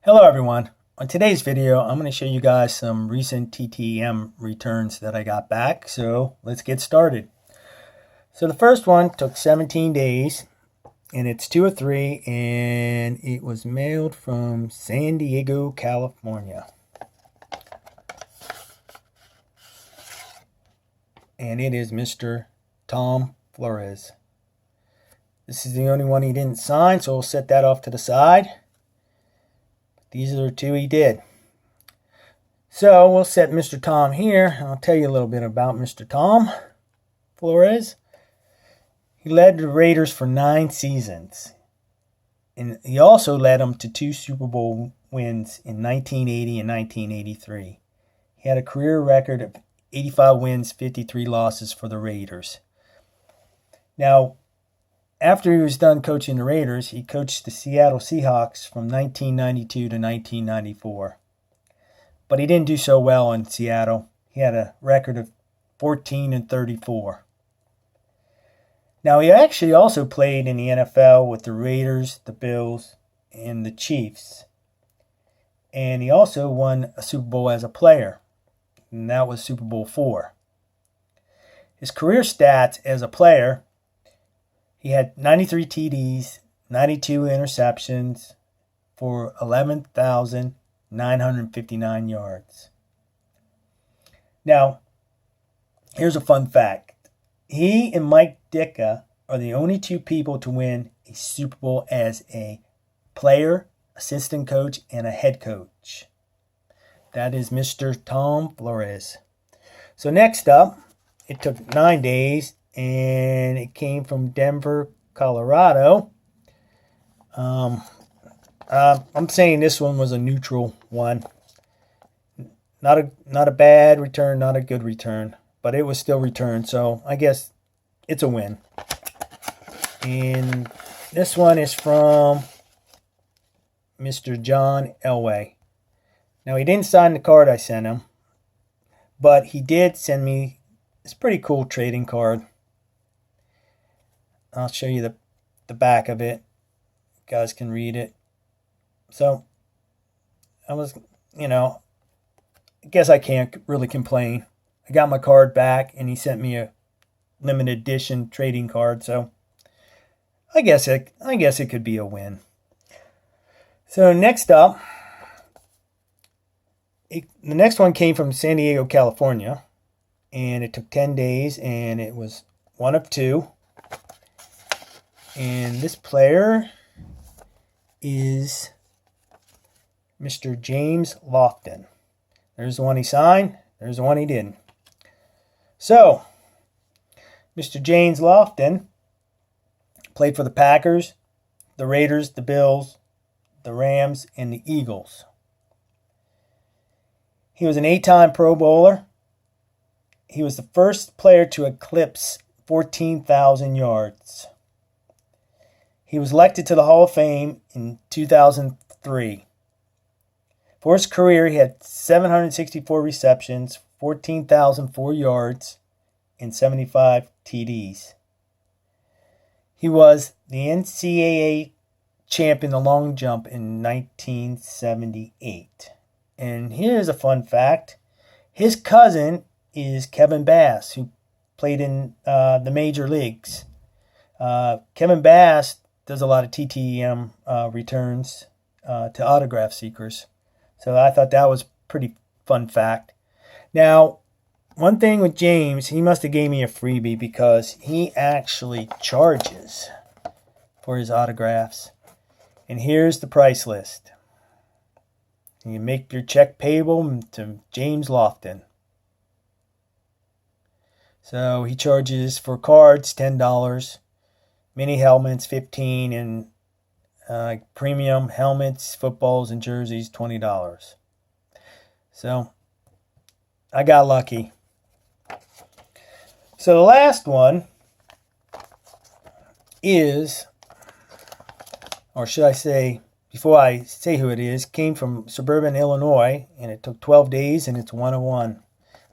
Hello everyone. On today's video, I'm going to show you guys some recent T.T.M returns that I got back. So let's get started. So the first one took 17 days and it's 2 of 3 and it was mailed from San Diego, California. And it is Mr. Tom Flores. This is the only one he didn't sign, so we'll set that off to the side. These are the two he did. So we'll set Mr. Tom here. I'll tell you a little bit about Mr. Tom Flores. He led the Raiders for 9 seasons. And he also led them to 2 Super Bowl wins in 1980 and 1983. He had a career record of 85 wins, 53 losses for the Raiders. Now, after he was done coaching the Raiders, he coached the Seattle Seahawks from 1992 to 1994. But he didn't do so well in Seattle. He had a record of 14-34. Now, he actually also played in the NFL with the Raiders, the Bills, and the Chiefs. And he also won a Super Bowl as a player, and that was Super Bowl IV. His career stats as a player: he had 93 TDs, 92 interceptions for 11,959 yards. Now, here's a fun fact. He and Mike Ditka are the only 2 people to win a Super Bowl as a player, assistant coach, and a head coach. That is Mr. Tom Flores. So next up, it took 9 days. And it came from Denver, Colorado. I'm saying this one was a neutral one. Not a bad return, not a good return, but it was still returned, so I guess it's a win. And this one is from Mr. John Elway. Now, he didn't sign the card I sent him, but he did send me this pretty cool trading card. I'll show you the back of it. You guys can read it. So, I guess I can't really complain. I got my card back, and he sent me a limited edition trading card. So, I guess it could be a win. So next up, the next one came from San Diego, California, and it took 10 days, and it was 1 of 2. And this player is Mr. James Lofton. There's the one he signed. There's the one he didn't. So, Mr. James Lofton played for the Packers, the Raiders, the Bills, the Rams, and the Eagles. He was an 8-time Pro Bowler. He was the first player to eclipse 14,000 yards. He was elected to the Hall of Fame in 2003. For his career, he had 764 receptions, 14,004 yards, and 75 TDs. He was the NCAA champ in the long jump in 1978. And here's a fun fact. His cousin is Kevin Bass, who played in the major leagues. Kevin Bass does a lot of T.T.M returns to autograph seekers. So I thought that was a pretty fun fact. Now, one thing with James, he must have gave me a freebie because he actually charges for his autographs. And here's the price list. You make your check payable to James Lofton. So he charges for cards $10. Mini helmets, $15, and premium helmets, footballs, and jerseys, $20. So, I got lucky. So, the last one is, or should I say, before I say who it is, came from suburban Illinois, and it took 12 days, and it's 1 of 1.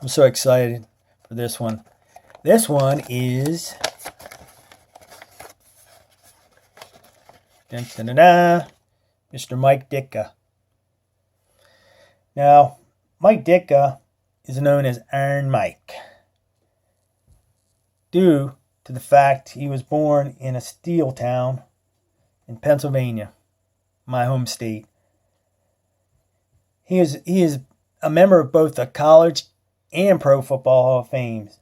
I'm so excited for this one. This one is Mr. Mike Ditka. Now, Mike Ditka is known as Iron Mike due to the fact he was born in a steel town in Pennsylvania, my home state. He is a member of both the College and Pro Football Hall of Fames.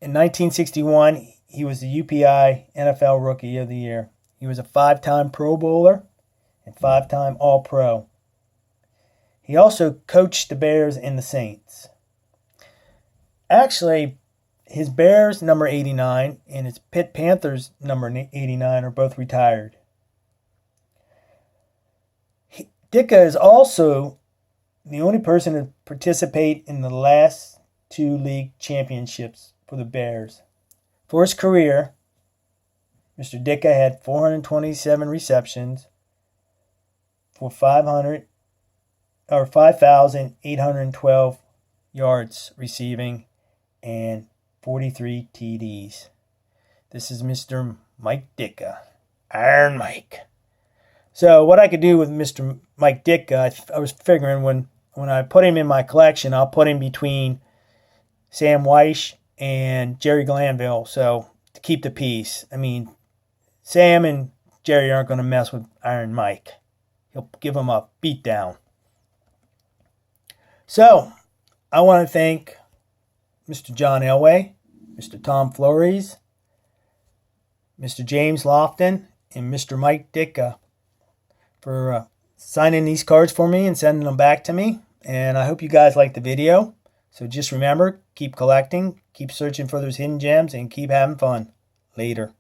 In 1961, he was the UPI NFL Rookie of the Year. He was a 5-time Pro Bowler and 5-time All-Pro. He also coached the Bears and the Saints. Actually, his Bears number 89 and his Pitt Panthers number 89 are both retired. Ditka is also the only person to participate in the last 2 league championships for the Bears. For his career, Mr. Ditka had 427 receptions for 5,812 yards receiving and 43 TDs. This is Mr. Mike Ditka, Iron Mike. So what I could do with Mr. Mike Ditka, I was figuring when I put him in my collection, I'll put him between Sam Weish and Jerry Glanville, so to keep the peace. I mean, Sam and Jerry aren't going to mess with Iron Mike. He'll give him a beat down. So, I want to thank Mr. John Elway, Mr. Tom Flores, Mr. James Lofton, and Mr. Mike Ditka for signing these cards for me and sending them back to me. And I hope you guys liked the video. So just remember, keep collecting, keep searching for those hidden gems, and keep having fun. Later.